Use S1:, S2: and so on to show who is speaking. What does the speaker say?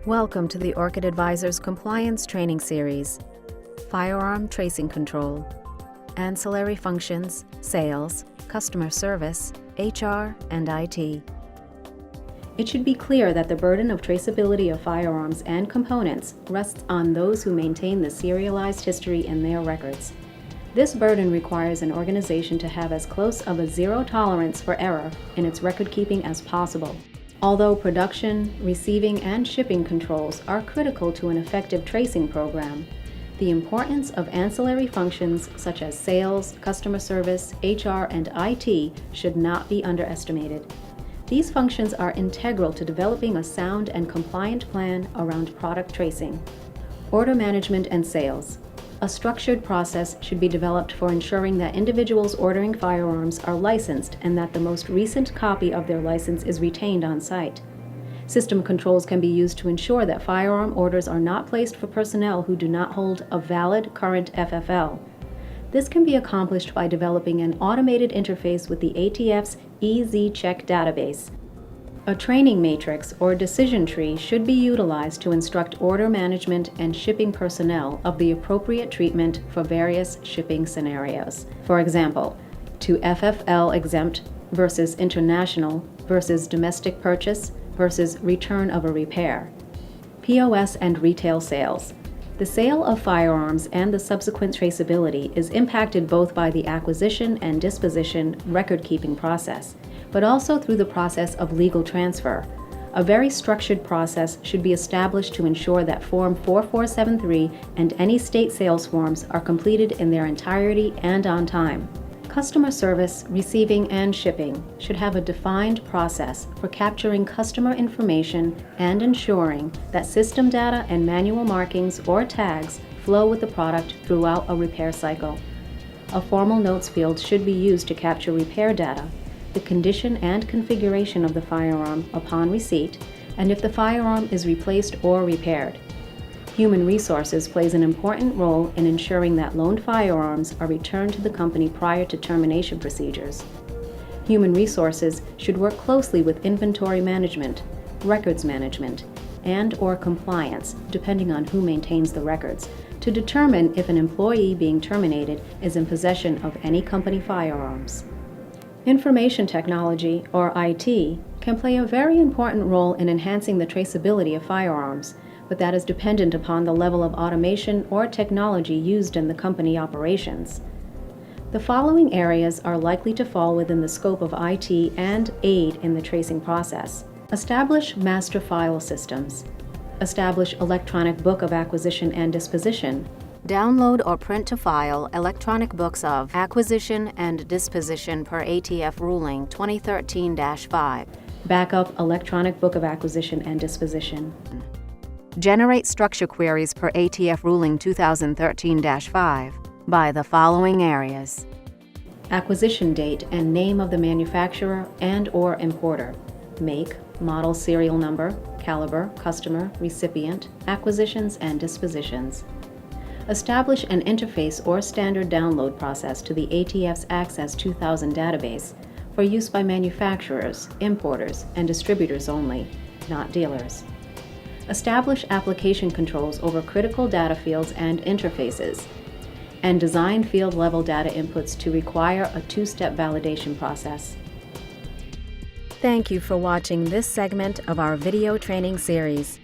S1: Welcome to the Orchid Advisors Compliance Training Series, Firearm Tracing Control, Ancillary Functions, Sales, Customer Service, HR, and IT. It should be clear that the burden of traceability of firearms and components rests on those who maintain the serialized history in their records. This burden requires an organization to have as close of a zero tolerance for error in its record keeping as possible. Although production, receiving, and shipping controls are critical to an effective tracing program, the importance of ancillary functions such as sales, customer service, HR, and IT should not be underestimated. These functions are integral to developing a sound and compliant plan around product tracing. Order management and sales. A structured process should be developed for ensuring that individuals ordering firearms are licensed and that the most recent copy of their license is retained on site. System controls can be used to ensure that firearm orders are not placed for personnel who do not hold a valid current FFL. This can be accomplished by developing an automated interface with the ATF's EZ-Check database. A training matrix or decision tree should be utilized to instruct order management and shipping personnel of the appropriate treatment for various shipping scenarios. For example, to FFL exempt versus international versus domestic purchase versus return of a repair. POS and retail sales. The sale of firearms and the subsequent traceability is impacted both by the acquisition and disposition record-keeping process, but also through the process of legal transfer. A very structured process should be established to ensure that Form 4473 and any state sales forms are completed in their entirety and on time. Customer service, receiving, and shipping should have a defined process for capturing customer information and ensuring that system data and manual markings or tags flow with the product throughout a repair cycle. A formal notes field should be used to capture repair data, the condition and configuration of the firearm upon receipt, and if the firearm is replaced or repaired. Human resources plays an important role in ensuring that loaned firearms are returned to the company prior to termination procedures. Human resources should work closely with inventory management, records management, and/or compliance, depending on who maintains the records, to determine if an employee being terminated is in possession of any company firearms. Information technology, or IT, can play a very important role in enhancing the traceability of firearms, but that is dependent upon the level of automation or technology used in the company operations. The following areas are likely to fall within the scope of IT and aid in the tracing process. Establish master file systems. Establish electronic book of acquisition and disposition. Download or print to file electronic books of acquisition and disposition per ATF ruling 2013-5. Backup electronic book of acquisition and disposition. Generate structure queries per ATF ruling 2013-5 by the following areas: acquisition date and name of the manufacturer and/or importer, make, model, serial number, caliber, customer, recipient, acquisitions, and dispositions. Establish an interface or standard download process to the ATF's Access 2000 database for use by manufacturers, importers, and distributors only, not dealers. Establish application controls over critical data fields and interfaces, and design field-level data inputs to require a two-step validation process. Thank you for watching this segment of our video training series.